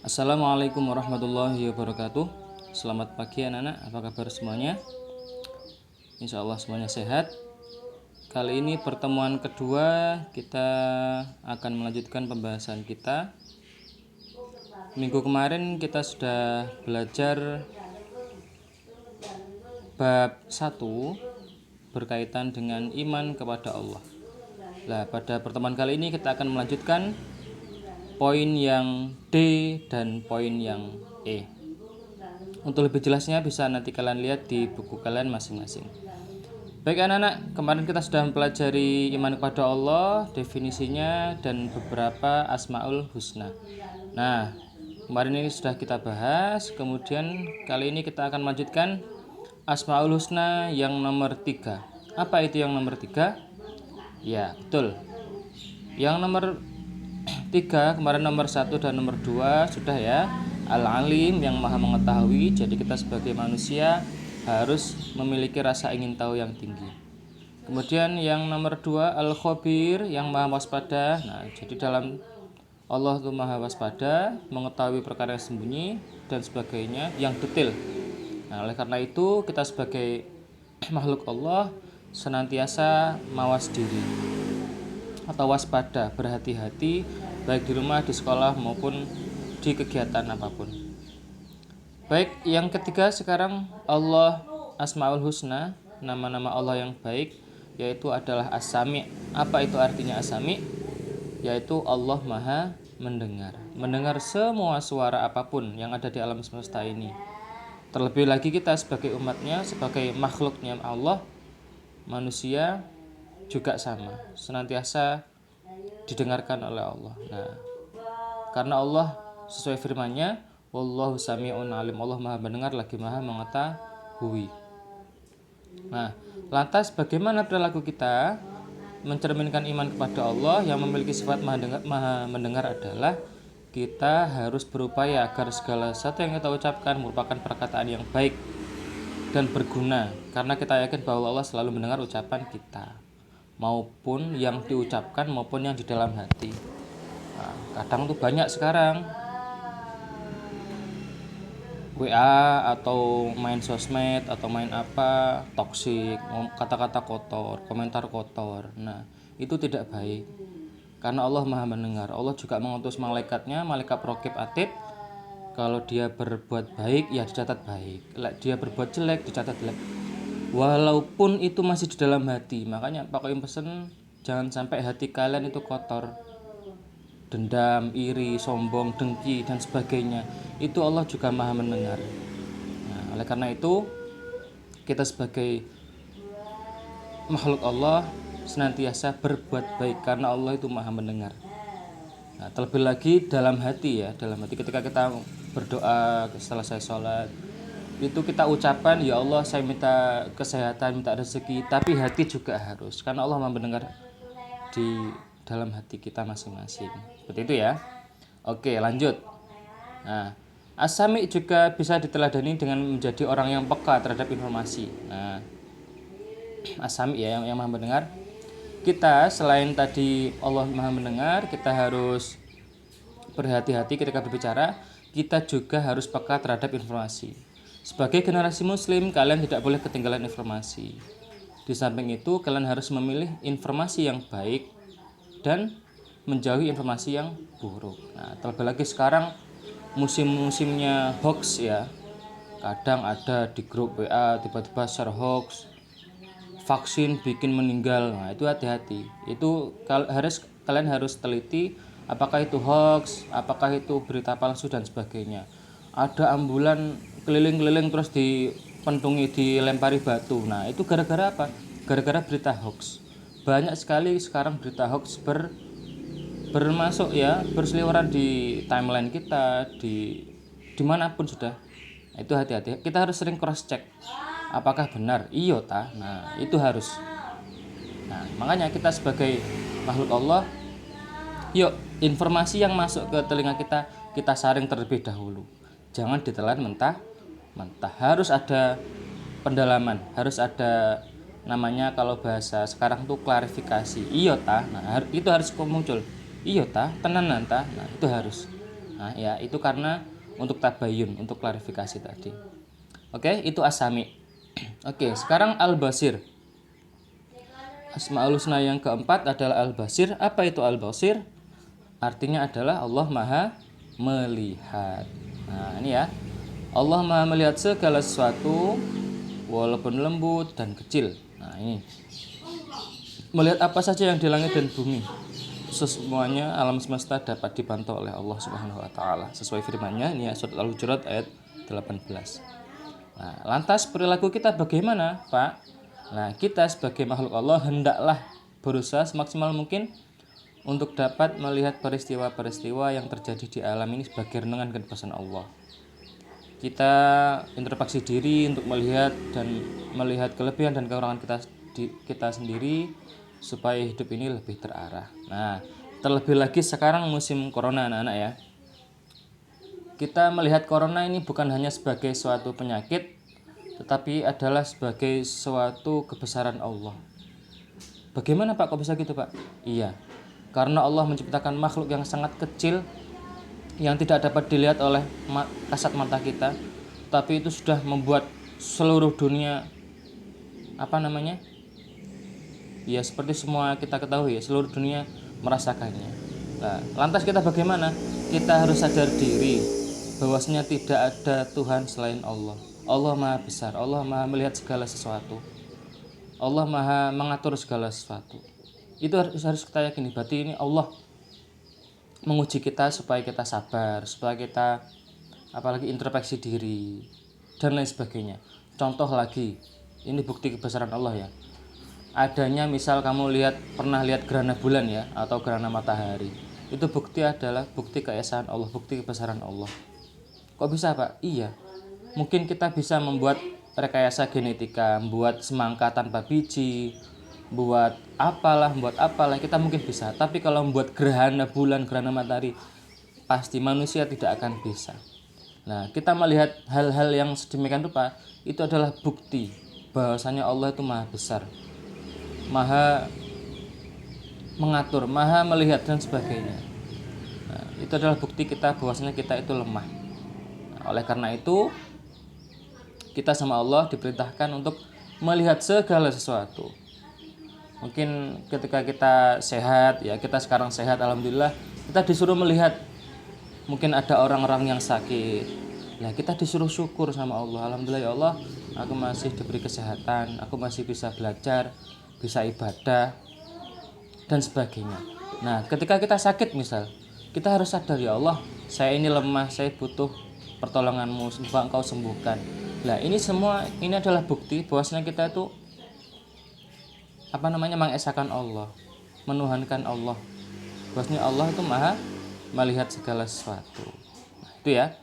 Assalamualaikum warahmatullahi wabarakatuh. Selamat pagi anak-anak, apa kabar semuanya? Insya Allah semuanya sehat. Kali ini pertemuan kedua kita akan melanjutkan pembahasan kita. Minggu kemarin kita sudah belajar bab 1 berkaitan dengan iman kepada Allah. Nah, pada pertemuan kali ini kita akan melanjutkan poin yang D dan poin yang E. Untuk lebih jelasnya bisa nanti kalian lihat di buku kalian masing-masing. Baik anak-anak, kemarin kita sudah mempelajari iman kepada Allah, definisinya dan beberapa asmaul husna. Nah, kemarin ini sudah kita bahas, kemudian kali ini kita akan melanjutkan asmaul husna yang nomor 3. Apa itu yang nomor 3? Ya, betul. Yang nomor 3, kemarin nomor 1 dan nomor 2 sudah ya. Al-Alim, yang maha mengetahui. Jadi kita sebagai manusia harus memiliki rasa ingin tahu yang tinggi. Kemudian yang nomor 2, Al-Khabir, yang maha waspada. Nah, jadi dalam Allah itu maha waspada, mengetahui perkara yang sembunyi dan sebagainya, yang detail. Nah, oleh karena itu kita sebagai makhluk Allah senantiasa mawas diri atau waspada, berhati-hati baik di rumah, di sekolah maupun di kegiatan apapun. Baik, yang ketiga sekarang Allah Asmaul Husna, nama-nama Allah yang baik, yaitu adalah As-Sami'. Apa itu artinya As-Sami'? Yaitu Allah Maha mendengar. Mendengar semua suara apapun yang ada di alam semesta ini. Terlebih lagi kita sebagai umatnya, sebagai makhluknya Allah, manusia juga sama, senantiasa didengarkan oleh Allah. Nah, karena Allah sesuai firman-Nya, wallahu sami'un alim, Allah maha mendengar lagi maha mengetahui. Nah, lantas bagaimana perilaku kita mencerminkan iman kepada Allah yang memiliki sifat maha mendengar adalah kita harus berupaya agar segala sesuatu yang kita ucapkan merupakan perkataan yang baik dan berguna, karena kita yakin bahwa Allah selalu mendengar ucapan kita, maupun yang diucapkan maupun yang di dalam hati. Nah, kadang tuh banyak sekarang WA atau main sosmed atau main apa, toksik, kata-kata kotor, komentar kotor. Nah, itu tidak baik, karena Allah maha mendengar. Allah juga mengutus malaikatnya, malaikat raqib atid. Kalau dia berbuat baik, ya dicatat baik. Dia berbuat jelek, dicatat jelek. Walaupun itu masih di dalam hati. Makanya Pak Koim pesen, jangan sampai hati kalian itu kotor. Dendam, iri, sombong, dengki, dan sebagainya. Itu Allah juga maha mendengar. Nah, oleh karena itu, kita sebagai makhluk Allah senantiasa berbuat baik, karena Allah itu maha mendengar. Nah, terlebih lagi dalam hati ya, dalam hati ketika kita berdoa setelah saya sholat, itu kita ucapan, ya Allah saya minta kesehatan, minta rezeki, tapi hati juga harus, karena Allah mendengar di dalam hati kita masing-masing. Seperti itu ya. Oke, lanjut. Nah, As-Sami' juga bisa diteladani dengan menjadi orang yang peka terhadap informasi. Nah, As-Sami' ya, yang maha mendengar. Kita selain tadi Allah maha mendengar, kita harus berhati-hati ketika berbicara. Kita juga harus peka terhadap informasi. Sebagai generasi muslim, kalian tidak boleh ketinggalan informasi. Di samping itu, kalian harus memilih informasi yang baik dan menjauhi informasi yang buruk. Nah, terlebih lagi sekarang musim-musimnya hoax ya. Kadang ada di grup WA tiba-tiba share hoax, vaksin bikin meninggal. Nah, itu hati-hati. Itu kalian harus teliti apakah itu hoax, apakah itu berita palsu dan sebagainya. Ada ambulan keliling-keliling terus dipentungi, dilempari batu. Nah, itu gara-gara apa? Gara-gara berita hoax. Banyak sekali sekarang berita hoax bermasuk ya, berseliweran di timeline kita, dimanapun sudah. Itu hati-hati. Kita harus sering cross check. Apakah benar? Iya ta? Nah, itu harus. Nah, makanya kita sebagai makhluk Allah, yuk informasi yang masuk ke telinga kita saring terlebih dahulu. Jangan ditelan mentah. Harus ada pendalaman, harus ada namanya kalau bahasa sekarang tuh klarifikasi. Iya ta? Nah, itu harus muncul. Iya ta? Tenanan ta? Nah, itu harus. Nah, ya itu karena untuk tabayun, untuk klarifikasi tadi. Oke, itu As-Sami. Oke, sekarang Al-Basir. Asmaul Husna yang keempat adalah Al-Basir. Apa itu Al-Basir? Artinya adalah Allah Maha melihat. Nah, ini ya. Allah Maha melihat segala sesuatu walaupun lembut dan kecil. Nah, ini. Melihat apa saja yang di langit dan bumi. Semuanya alam semesta dapat dipantau oleh Allah Subhanahu wa taala. Sesuai firman-Nya ini ya, surat Al-Hujurat ayat 18. Nah, lantas perilaku kita bagaimana, Pak? Nah, kita sebagai makhluk Allah hendaklah berusaha semaksimal mungkin untuk dapat melihat peristiwa-peristiwa yang terjadi di alam ini sebagai renungan kebesaran Allah. Kita introspeksi diri untuk melihat kelebihan dan kekurangan kita sendiri supaya hidup ini lebih terarah. Nah, terlebih lagi sekarang musim corona anak-anak ya. Kita melihat corona ini bukan hanya sebagai suatu penyakit, tetapi adalah sebagai suatu kebesaran Allah. Bagaimana Pak, kok bisa gitu Pak? Iya, karena Allah menciptakan makhluk yang sangat kecil, yang tidak dapat dilihat oleh kasat mata kita, tapi itu sudah membuat seluruh dunia ya seperti semua kita ketahui ya, seluruh dunia merasakannya. Nah, lantas kita bagaimana? Kita harus sadar diri bahwasanya tidak ada Tuhan selain Allah. Allah Maha besar, Allah Maha melihat segala sesuatu, Allah Maha mengatur segala sesuatu. Itu harus kita yakini. Berarti ini Allah menguji kita supaya kita sabar, supaya kita apalagi introspeksi diri dan lain sebagainya. Contoh lagi, ini bukti kebesaran Allah ya. Adanya misal kamu pernah lihat gerhana bulan ya, atau gerhana matahari. Itu adalah bukti keesaan Allah, bukti kebesaran Allah. Kok bisa Pak? Iya. Mungkin kita bisa membuat rekayasa genetika, membuat semangka tanpa biji, membuat apalah, kita mungkin bisa. Tapi kalau membuat gerhana bulan, gerhana matahari, pasti manusia tidak akan bisa. Nah, kita melihat hal-hal yang sedemikian rupa, itu adalah bukti bahwasanya Allah itu Maha besar, Maha mengatur, Maha melihat dan sebagainya. Nah, itu adalah bukti kita bahwasanya kita itu lemah. Nah, oleh karena itu kita sama Allah diperintahkan untuk melihat segala sesuatu. Mungkin ketika kita sehat ya, kita sekarang sehat alhamdulillah, kita disuruh melihat mungkin ada orang-orang yang sakit. Nah, kita disuruh syukur sama Allah. Alhamdulillah ya Allah, aku masih diberi kesehatan, aku masih bisa belajar, bisa ibadah dan sebagainya. Nah, ketika kita sakit misal, kita harus sadar ya Allah, saya ini lemah, saya butuh pertolonganmu, semoga engkau sembuhkan. Nah, ini adalah bukti bahwasanya kita itu mengesahkan Allah, menuhankan Allah. Bahwasanya Allah itu Maha melihat segala sesuatu. Nah, itu ya.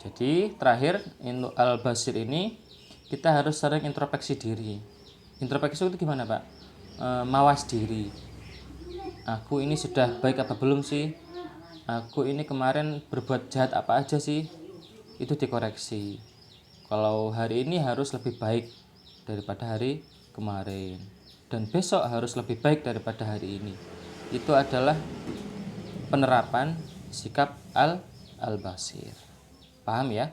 Jadi terakhir Al-Basir ini kita harus sering introspeksi diri. Introspeksi itu gimana Pak? Mawas diri. Aku ini sudah baik apa belum sih? Aku ini kemarin berbuat jahat apa aja sih? Itu dikoreksi. Kalau hari ini harus lebih baik daripada hari kemarin, dan besok harus lebih baik daripada hari ini. Itu adalah penerapan sikap Al-Basir. Paham ya?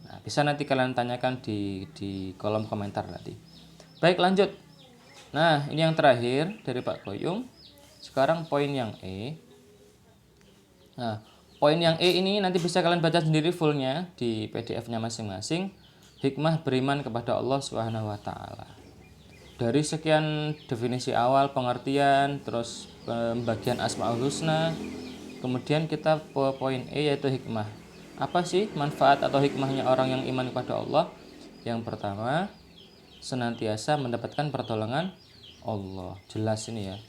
Nah, bisa nanti kalian tanyakan di kolom komentar nanti. Baik, lanjut. Nah, ini yang terakhir dari Pak Koyung. Sekarang poin yang E. Nah, poin yang E ini nanti bisa kalian baca sendiri fullnya di PDF-nya masing-masing. Hikmah beriman kepada Allah Subhanahu wa taala. Dari sekian definisi awal, pengertian, terus pembagian Asmaul Husna, kemudian kita poin E yaitu hikmah. Apa sih manfaat atau hikmahnya orang yang iman kepada Allah? Yang pertama, senantiasa mendapatkan pertolongan Allah. Jelas ini ya.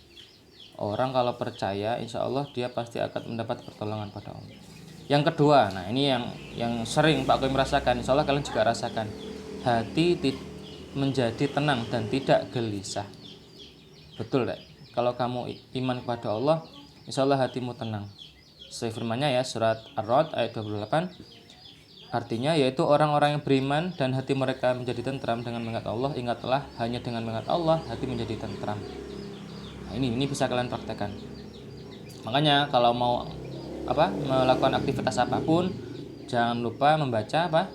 Orang kalau percaya, insya Allah dia pasti akan mendapat pertolongan pada Allah. Yang kedua, nah ini yang sering Pak Koy merasakan, insya Allah kalian juga rasakan. Hati menjadi tenang dan tidak gelisah. Betul tak? Kalau kamu iman kepada Allah, insya Allah hatimu tenang. Sesuai firman-Nya ya, surat Ar-Ra'd ayat 28. Artinya yaitu orang-orang yang beriman dan hati mereka menjadi tentram dengan mengingat Allah. Ingatlah, hanya dengan mengingat Allah hati menjadi tentram. Nah, ini bisa kalian praktekkan. Makanya kalau mau melakukan aktivitas apapun, jangan lupa membaca apa?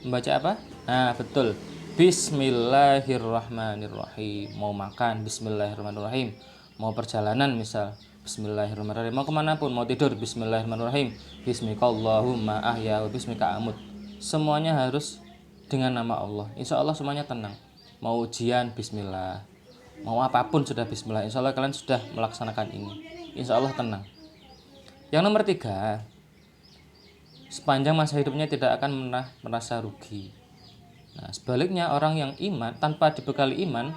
Membaca apa? Nah, betul. Bismillahirrahmanirrahim. Mau makan, bismillahirrahmanirrahim. Mau perjalanan misal, bismillahirrahmanirrahim. Mau kemanapun, mau tidur, bismillahirrahmanirrahim. Bismikallahumma ahya wa bismika amut. Semuanya harus dengan nama Allah. Insya Allah semuanya tenang. Mau ujian, bismillah. Mau apapun sudah bismillah. Insya Allah kalian sudah melaksanakan ini. Insya Allah tenang. Yang nomor 3, sepanjang masa hidupnya tidak akan pernah merasa rugi. Nah, sebaliknya orang yang iman tanpa dibekali iman,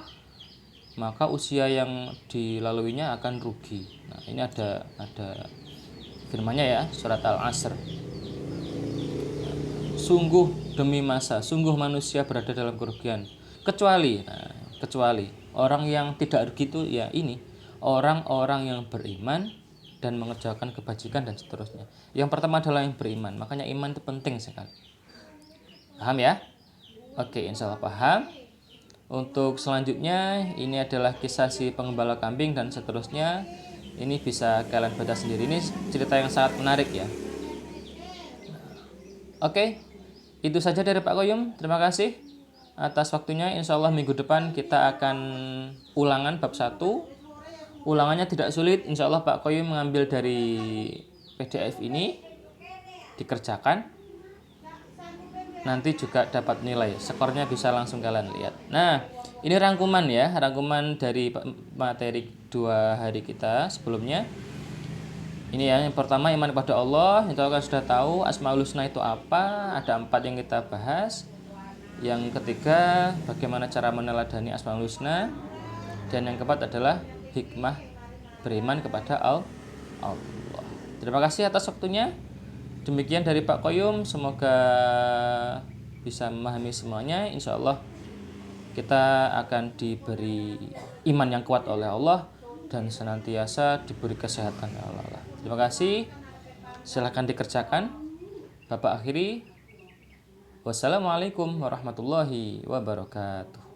maka usia yang dilaluinya akan rugi. Nah, ini ada firman-Nya ya, surat Al-Asr. Sungguh demi masa, sungguh manusia berada dalam kerugian. Kecuali orang yang tidak rugi itu ya ini, orang-orang yang beriman dan mengerjakan kebajikan dan seterusnya. Yang pertama adalah yang beriman, makanya iman itu penting sekali. Paham ya? Oke, insya Allah paham. Untuk selanjutnya, ini adalah kisah si pengembala kambing dan seterusnya. Ini bisa kalian baca sendiri, ini cerita yang sangat menarik ya. Oke, itu saja dari Pak Koyum. Terima kasih atas waktunya. Insya Allah minggu depan kita akan ulangan bab 1. Ulangannya tidak sulit, insya Allah Pak Koyum mengambil dari PDF ini, dikerjakan, nanti juga dapat nilai, skornya bisa langsung kalian lihat. Nah, ini rangkuman ya, rangkuman dari materi 2 hari kita sebelumnya. Ini ya, yang pertama iman kepada Allah, itu kalian sudah tahu. Asmaul Husna itu apa, ada 4 yang kita bahas. Yang ketiga, bagaimana cara meneladani Asmaul Husna. Dan yang keempat adalah hikmah beriman kepada Allah. Terima kasih atas waktunya. Demikian dari Pak Koyum. Semoga bisa memahami semuanya. Insya Allah kita akan diberi iman yang kuat oleh Allah dan senantiasa diberi kesehatan oleh Allah. Terima kasih. Silahkan dikerjakan. Bapak akhiri. Wassalamualaikum warahmatullahi wabarakatuh.